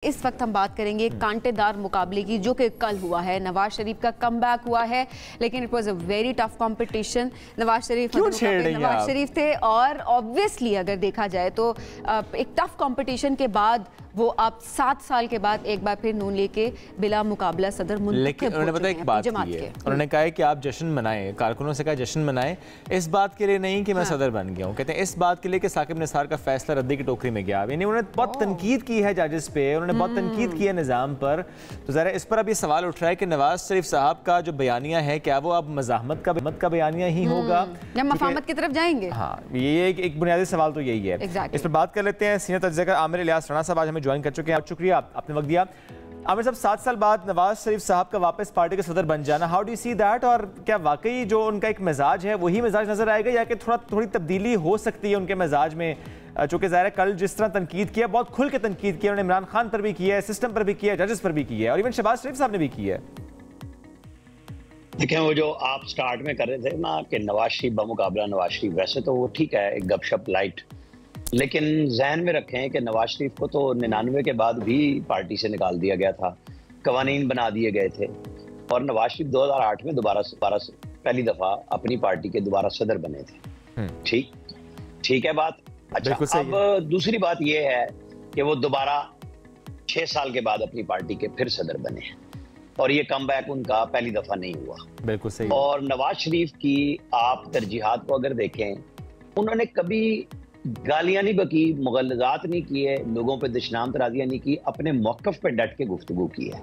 इस वक्त हम बात करेंगे कांटेदार मुकाबले की जो कि कल हुआ है। नवाज शरीफ का कमबैक हुआ है, लेकिन it was a very tough competition. Nawaz Sharif थे और ऑब्वियसली अगर देखा जाए तो एक टफ कंपटीशन के बाद वो आप 7 साल के बाद एक बार फिर नून लेके बिला मुकाबला सदर लेकिन उन्होंने पता एक बात की है, उन्होंने कहा है कि आप जश्न मनाएं, कारकुनों से कहा जश्न मनाएं, इस बात के लिए नहीं कि मैं सदर बन गया हूँ। कहते हैं इस बात के लिए कि साकिब निसार का फैसला रद्दी की टोकरी में गया। यानी उन्होंने बहुत तनकीद की है जजेस पे, उन्होंने बहुत तनकीद की है निज़ाम पर। तो ज़रा इस पर अब ये सवाल उठ रहा है कि नवाज शरीफ साहब का जो बयानिया है, क्या वो अब मज़ाहमत का बयानिया ही होगा या मफाहमत की तरफ जाएंगे? हाँ, ये एक बुनियादी सवाल तो यही है। इस पर बात कर लेते हैं। सीनियर तज्ज़ियाकार आमिर इलियास राणा साहब आज हमें ज्वाइन कर चुके हैं। शुक्रिया, आपने वक्त दिया। आमिर साहब, 7 साल बाद नवाज शरीफ साहब का वापस पार्टी के सदर बन जाना, how do you see that? और क्या वाकई जो उनका एक मिजाज है वही मिजाज नजर आएगा या कि थोड़ी तब्दीली हो सकती है उनके मिजाज में? चूंकि ज़ाहिर है कल जिस तरह तनकीद किया, बहुत खुल के तनकीद किया उन्होंने, इमरान खान पर भी किया है, सिस्टम पर भी किया है, जजेस पर भी किया है और इवन शहबाज शरीफ साहब ने भी किया है। देखें, वो जो आप स्टार्ट में कर रहे थे ना कि नवाज शरीफ बमुकाबला नवाज शरीफ, वैसे तो वो ठीक है, एक गपशप लाइट, लेकिन जहन में रखें कि नवाज शरीफ को तो 99 के बाद भी पार्टी से निकाल दिया गया था, कवानीन बना दिए गए थे और नवाज शरीफ 2008 में दोबारा पहली दफा अपनी पार्टी के दोबारा सदर बने थे। ठीक है बात। अच्छा, अब दूसरी बात यह है कि वो दोबारा 6 साल के बाद अपनी पार्टी के फिर सदर बने और ये कमबैक उनका पहली दफा नहीं हुआ। बिल्कुल सही। और नवाज शरीफ की आप तरजीहात को अगर देखें, उन्होंने कभी गालियां नहीं बकी, मुगलजात नहीं किए, लोगों पे दुश्मन तराजियां नहीं की, अपने मौकफ पे डट के गुफ्तगू की है।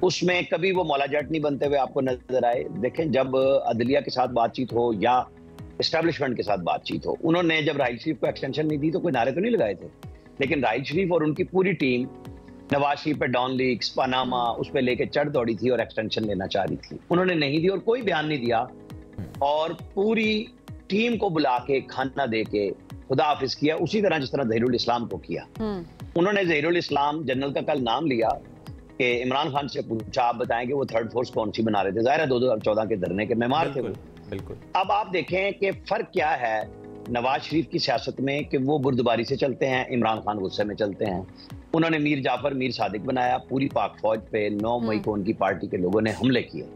उसमें कभी वो मौला जट नहीं बनते हुए आपको नजर आए। देखें, जब अदलिया के साथ बातचीत हो या एस्टेब्लिशमेंट के साथ बातचीत हो, उन्होंने जब राहिल शरीफ को एक्सटेंशन नहीं दी तो कोई नारे तो नहीं लगाए थे, लेकिन राहिल शरीफ और उनकी पूरी टीम नवाज शरीफ पे डॉन लीक्स, पनामा, उस पर लेके चढ़ दौड़ी थी और एक्सटेंशन लेना चाह रही थी। उन्होंने नहीं दी और कोई बयान नहीं दिया और पूरी टीम को बुला के खाना दे के खुदा हाफिज किया, उसी तरह जिस तरह ज़हीरुल इस्लाम को किया। उन्होंने ज़हीरुल इस्लाम जनरल का कल नाम लिया कि इमरान खान से पूछा, आप बताएं कि वो थर्ड फोर्स कौन सी बना रहे थे? ज़ाहिर है 2014 के धरने के मेहमान थे वो। बिल्कुल। अब आप देखें कि फर्क क्या है नवाज शरीफ की सियासत में कि वो बुर्दबारी से चलते हैं, इमरान खान गुस्से में चलते हैं। उन्होंने मीर जाफर मीर सादिक बनाया, पूरी पाक फौज पे 9 मई को उनकी पार्टी के लोगों ने हमले किए।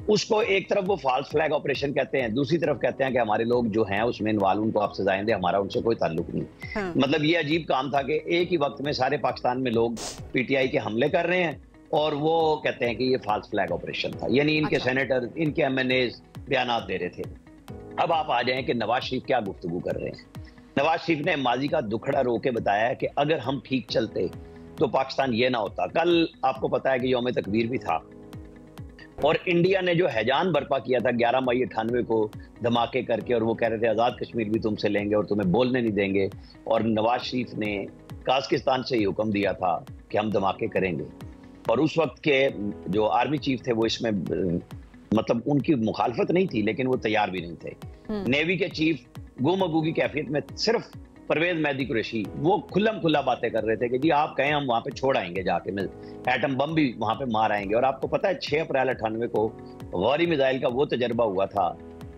उसको एक तरफ वो फॉल्स फ्लैग ऑपरेशन कहते हैं, दूसरी तरफ कहते हैं कि हमारे लोग जो हैं उसमें इन्वॉल्व, उनको आप सजाएं दें, हमारा उनसे कोई ताल्लुक नहीं। मतलब ये अजीब काम था कि एक ही वक्त में सारे पाकिस्तान में लोग पीटीआई के हमले कर रहे हैं और वो कहते हैं कि ये फॉल्स फ्लैग ऑपरेशन था। यानी इनके सेनेटर, इनके एमएनएज बयान दे रहे थे। अब आप आ जाएं कि नवाज शरीफ क्या गुफ्तगू कर रहे हैं। नवाज शरीफ ने माजी का दुखड़ा रो के बताया कि अगर हम ठीक चलते तो पाकिस्तान ये ना होता। कल आपको पता है कि यौम तकबीर भी था और इंडिया ने जो हैजान बर्पा किया था 11 मई 98 को धमाके करके, और वो कह रहे थे आज़ाद कश्मीर भी तुमसे लेंगे और तुम्हें बोलने नहीं देंगे, और नवाज शरीफ ने काज़किस्तान से ही हुक्म दिया था कि हम धमाके करेंगे। और उस वक्त के जो आर्मी चीफ थे वो इसमें मतलब उनकी मुखालफत नहीं थी, लेकिन वो तैयार भी नहीं थे। नेवी के चीफ गुमगू की कैफियत में सिर्फ परवेज मेहदी कुरैशी वो खुल्लम खुल्ला बातें कर रहे थे कि जी आप कहें हम वहां पे छोड़ आएंगे, जाके एटम बम भी वहां पे मार आएंगे। और आपको पता है 6 अप्रैल 98 को गौरी मिसाइल का वो तजर्बा हुआ था,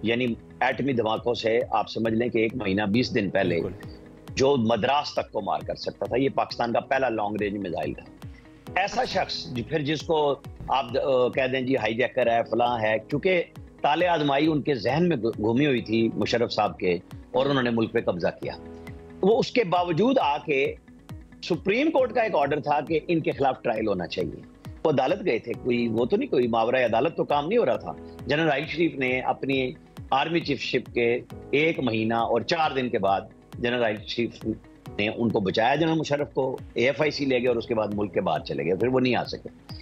यानी एटमी धमाकों से आप समझ लें कि 1 महीना 20 दिन पहले जो मद्रास तक को मार कर सकता था, ये पाकिस्तान का पहला लॉन्ग रेंज मिसाइल था। ऐसा शख्स फिर जिसको आप कह दें जी हाईजैकर है, फलां है, क्योंकि ताले आजमाई उनके जहन में घूमी हुई थी मुशर्रफ साहब के और उन्होंने मुल्क पे कब्जा किया। वो उसके बावजूद आके सुप्रीम कोर्ट का एक ऑर्डर था कि इनके खिलाफ ट्रायल होना चाहिए। वो अदालत गए थे, कोई वो तो नहीं, कोई मावरा अदालत तो काम नहीं हो रहा था। जनरल राहिल शरीफ ने अपनी आर्मी चीफशिप के 1 महीना और 4 दिन के बाद जनरल राहिल शरीफ ने उनको बचाया, जनरल मुशर्रफ को, AFIC ले गए और उसके बाद मुल्क के बाहर चले गए, फिर वो नहीं आ सके।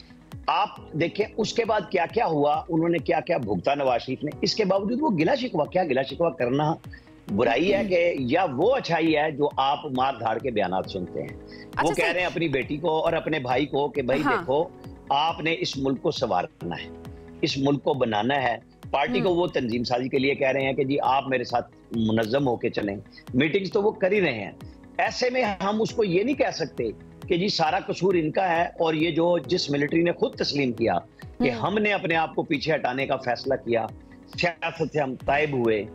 आप देखें उसके बाद क्या क्या हुआ, उन्होंने क्या क्या भुगता नवाज शरीफ ने। इसके बावजूद वो गिला शिकवा करना बुराई है कि या वो अच्छाई है जो आप मार धाड़ के बयानात सुनते हैं। वो कह रहे हैं अपनी बेटी को और अपने भाई को कि भाई देखो आपने इस मुल्क को संवारना है, इस मुल्क को बनाना है। पार्टी को वो तंजीम साजी के लिए कह रहे हैं कि जी आप मेरे साथ मुनज़्ज़म होके चलें। मीटिंग्स तो वो कर ही रहे हैं। ऐसे में हम उसको ये नहीं कह सकते कि जी सारा कसूर इनका है, और ये जो जिस मिलिट्री ने खुद तस्लीम किया कि हमने अपने आप को पीछे हटाने का फैसला किया, सियासत से हम तायब हुए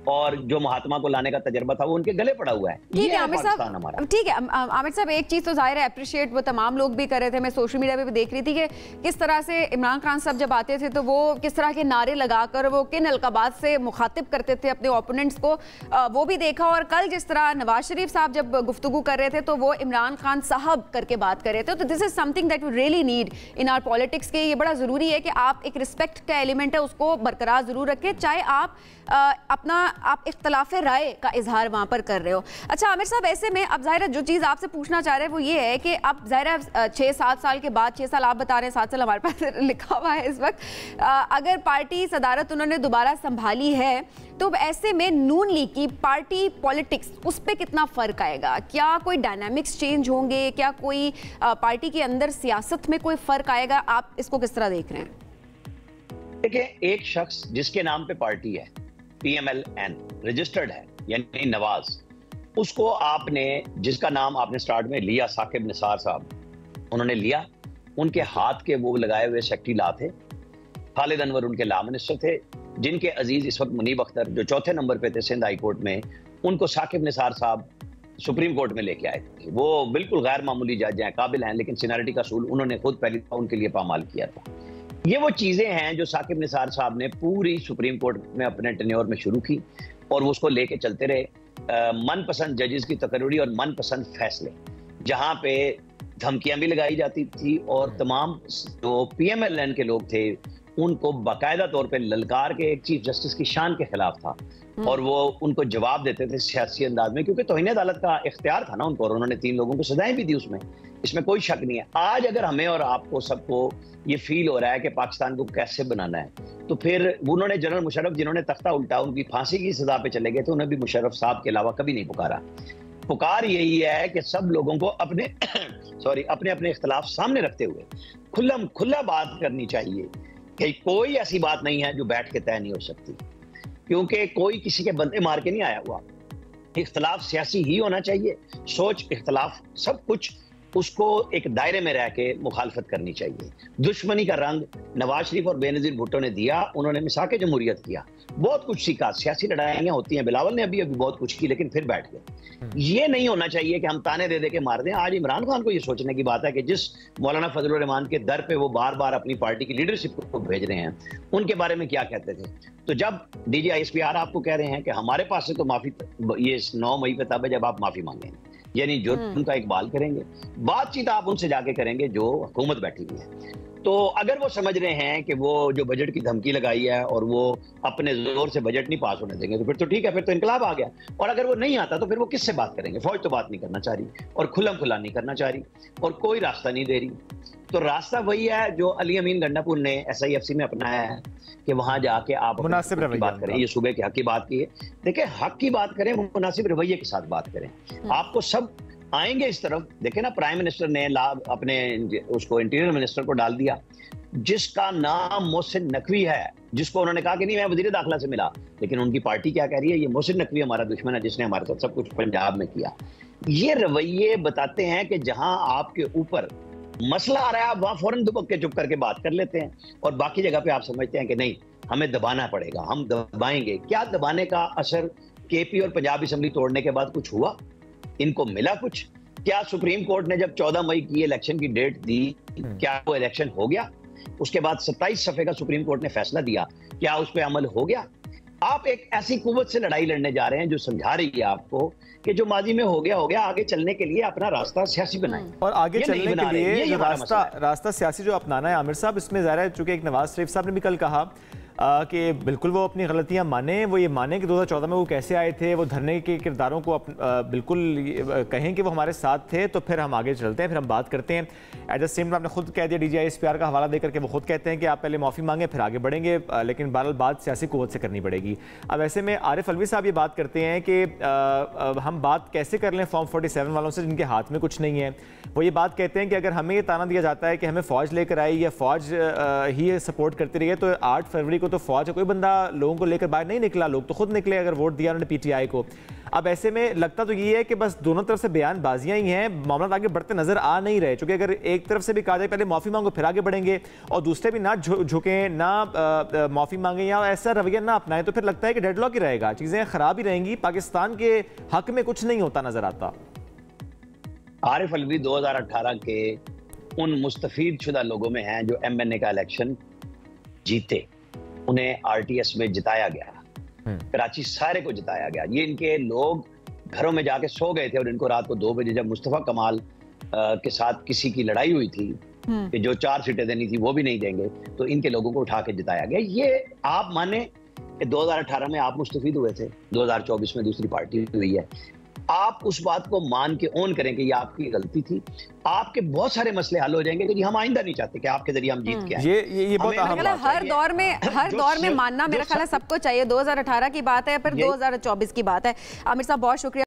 और जो महात्मा को लाने का तजर्बा था वो उनके गले पड़ा हुआ है। ठीक है आमिर साहब, ठीक है आमिर साहब, एक चीज तो जाहिर है अप्रिशिएट वो तमाम लोग भी कर रहे थे, मैं सोशल मीडिया पे भी देख रही थी कि किस तरह से इमरान खान साहब जब आते थे तो वो किस तरह के नारे लगाकर वो किन अलकाबात से मुखातिब करते थे अपने ओपोनेंट्स को, वो भी देखा। और कल जिस तरह नवाज शरीफ साहब जब गुफ्तगू कर रहे थे तो वो इमरान खान साहब करके बात कर रहे थे। तो this is something that we really need in our politics के। ये बड़ा जरूरी है कि आप एक रिस्पेक्ट का एलिमेंट है उसको बरकरार जरूर रखें, चाहे आप इख्तलाफ राय का इजहार वहां पर कर रहे हो। अच्छा आमिर साहब, ऐसे में अब जाहिर है जो चीज़ आपसे पूछना चाह रहे हैं वो ये है कि अब जाहिर है 6-7 साल के बाद, 6 साल आप बता रहे हैं, 7 साल हमारे पास लिखा हुआ है इस वक्त, अगर पार्टी सदारत उन्होंने दोबारा संभाली है तो ऐसे में नून लीग की पार्टी पॉलिटिक्स उस पर कितना फर्क आएगा? क्या कोई डायनामिक्स चेंज होंगे? क्या कोई पार्टी के अंदर सियासत में कोई फर्क आएगा? आप इसको किस तरह देख रहे हैं? देखिए, एक शख्स जिसके नाम पे पार्टी है, PMLN रजिस्टर्ड है, यानी नवाज, उसको आपने, जिसका नाम आपने स्टार्ट में लिया साकिब निसार साहब, उन्होंने लिया, उनके हाथ के वो लगाए हुए सेक्रेटरी ला थे, खालिद अनवर उनके ला मिनिस्टर थे, जिनके अजीज इस वक्त मुनीब अख्तर जो 4थे नंबर पे थे सिंध हाई कोर्ट में, उनको साकिब निसार साहब सुप्रीम कोर्ट में लेके आए थे। वो बिल्कुल गैर मामूली जज हैं, काबिल हैं, लेकिन सीनियरिटी का असूल उन्होंने खुद पहले उनके लिए पामाल किया था। ये वो चीजें हैं जो साकिब निसार साहब ने पूरी सुप्रीम कोर्ट में अपने टेन्योर में शुरू की और वो उसको लेके चलते रहे। मनपसंद जजेस की तकरीरी और मनपसंद फैसले, जहां पे धमकियां भी लगाई जाती थी और तमाम जो PMLN के लोग थे उनको बाकायदा तौर पे ललकार के एक चीफ जस्टिस की शान के खिलाफ था और वो उनको जवाब देते थे सियासी अंदाज में, क्योंकि तौहीन अदालत का इख्तियार था ना उनको, और उन्होंने 3 लोगों को सजाएं भी दी उसमें, इसमें कोई शक नहीं है। आज अगर हमें और आपको सबको ये फील हो रहा है कि पाकिस्तान को कैसे बनाना है, तो फिर उन्होंने जनरल मुशर्रफ जिन्होंने तख्ता उल्टा उनकी फांसी की सजा पे चले गए थे, उन्हें भी मुशर्रफ साहब के अलावा कभी नहीं पुकारा। पुकार यही है कि सब लोगों को अपने अपने अपने इख्तलाफ सामने रखते हुए खुला बात करनी चाहिए कि कोई ऐसी बात नहीं है जो बैठ के तय नहीं हो सकती, क्योंकि कोई किसी के बंदे मार के नहीं आया हुआ। इख्तलाफ सियासी ही होना चाहिए, सोच इख्तलाफ सब कुछ, उसको एक दायरे में रह के मुखालफत करनी चाहिए। दुश्मनी का रंग नवाज शरीफ और बेनजीर भुट्टो ने दिया, उन्होंने मिसाके जमहूरियत किया, बहुत कुछ सीखा, सियासी लड़ाइयां होती हैं, बिलावल ने अभी बहुत कुछ की, लेकिन फिर बैठ गए। ये नहीं होना चाहिए कि हम ताने दे दे के मार दें। आज इमरान खान को ये सोचने की बात है कि जिस मौलाना फजलुर रहमान के दर पे वो बार बार अपनी पार्टी की लीडरशिप को भेज रहे हैं, उनके बारे में क्या कहते थे। तो जब DG ISPR आपको कह रहे हैं कि हमारे पास से तो माफी, ये 9 मई पे तब है जब आप माफी मांगेंगे, यानी जो उनका इकबाल करेंगे, बातचीत आप उनसे जाके करेंगे जो हुकूमत बैठी हुई है। तो अगर वो समझ रहे हैं कि वो जो बजट की धमकी लगाई है और वो अपने जोर से बजट नहीं पास होने देंगे, तो फिर तो ठीक है, फिर तो इनकलाब आ गया। और अगर वो नहीं आता तो फिर वो किससे बात करेंगे? फौज तो बात नहीं करना चाह रही और खुला नहीं करना चाह रही और कोई रास्ता नहीं दे रही। तो रास्ता वही है जो अली अमीन गंडापुर ने SIFC में अपनाया है कि वहां जाके आप मुनासिब रवैया बात करें। ये सूबे के हक की बात की है, देखिए हक की बात करें, मुनासिब रवैये के साथ बात करें। आपको सब आएंगे इस तरफ। देखे ना, प्राइम मिनिस्टर ने अपने उसको इंटीरियर मिनिस्टर को डाल दिया, जिसका नाम मोहसिन नकवी है, जिसको उन्होंने कहा कि नहीं मैं वजीर दाखिला से मिला, लेकिन उनकी पार्टी क्या कह रही है, ये मोहसिन नकवी हमारा दुश्मन है जिसने हमारे साथ सब कुछ पंजाब में किया। ये रवैये बताते हैं कि जहां आपके ऊपर मसला आ रहा है आप वहां फौरन दुबक के चुप करके बात कर लेते हैं, और बाकी जगह पे आप समझते हैं कि नहीं हमें दबाना पड़ेगा, हम दबाएंगे। क्या दबाने का असर KP और पंजाब असेंबली तोड़ने के बाद कुछ हुआ? इनको मिला कुछ? क्या सुप्रीम कोर्ट ने जब 14 मई की इलेक्शन की डेट दी, क्या वो इलेक्शन हो गया? उसके बाद 27 सफ़े का सुप्रीम कोर्ट ने फैसला दिया, क्या उस पर अमल हो गया? आप एक ऐसी कुव्वत से लड़ाई लड़ने जा रहे हैं जो समझा रही है आपको कि जो माजी में हो गया, आगे चलने के लिए अपना रास्ता सियासी बनाएं। और आगे चलने के लिए जो रास्ता सियासी जो अपनाना है आमिर साहब, इसमें ज़ाहिर है चूंकि एक नवाज शरीफ साहब ने भी कल कहा कि बिल्कुल वो अपनी गलतियां माने, वो ये माने कि 2014 में वो कैसे आए थे, वो धरने के किरदारों को बिल्कुल कहें कि वो हमारे साथ थे, तो फिर हम आगे चलते हैं, फिर हम बात करते हैं। एट द सेम टाइम आपने खुद कह दिया, DG ISPR का हवाला देकर के वो खुद कहते हैं कि आप पहले माफ़ी मांगे फिर आगे बढ़ेंगे, लेकिन बहरहाल बात सियासी कुव्वत से करनी पड़ेगी। अब ऐसे में आरिफ अलवी साहब ये बात करते हैं कि हम बात कैसे कर लें फॉर्म 47 वालों से जिनके हाथ में कुछ नहीं है। वो ये बात कहते हैं कि अगर हमें ये ताना दिया जाता है कि हमें फ़ौज लेकर आई या फ़ौज ही सपोर्ट करती रही है, तो 8 फरवरी को तो फौज है, कोई बंदा लोगों को लेकर बाहर नहीं निकला, लोग तो खुद निकले अगर वोट दिया उन्होंने पीटीआई को। अब ऐसे में लगता तो ये है कि बस दोनों तरफ से बयानबाजियां ही हैं, मामला आगे बढ़ते नजर आ नहीं रहे, क्योंकि अगर एक तरफ से भी कहा जाए पहले माफी मांगो फिर आगे बढ़ेंगे और दूसरे भी ना झुकें, ना माफी मांगे या ऐसा रवैया ना अपनाएं, तो फिर लगता है कि डेडलॉक ही रहेगा, चीजें खराब ही रहेंगी, पाकिस्तान के हक में कुछ नहीं होता नजर आता। आरिफ अलवी 2018 के उन मुस्तफीद शुदा लोगों में हैं जो एमएनए का इलेक्शन जीते, उन्हें आरटीएस में जिताया गया, कराची सारे को जिताया गया। ये इनके लोग घरों में जाके सो गए थे और इनको रात को 2 बजे जब मुस्तफा कमाल के साथ किसी की लड़ाई हुई थी कि जो 4 सीटें देनी थी वो भी नहीं देंगे, तो इनके लोगों को उठा के जिताया गया। ये आप माने कि 2018 में आप मुस्तफीद हुए थे, 2024 में दूसरी पार्टी हुई है, आप उस बात को मान के ओन करें कि ये आपकी गलती थी, आपके बहुत सारे मसले हल हो जाएंगे कि जी हम आइंदा नहीं चाहते कि आपके जरिए हम जीत के आए। ये बहुत अहम बात है। हर दौर में मानना मेरा ख्याल है सबको चाहिए। 2018 की बात है, फिर 2024 की बात है। आमिर साहब बहुत शुक्रिया।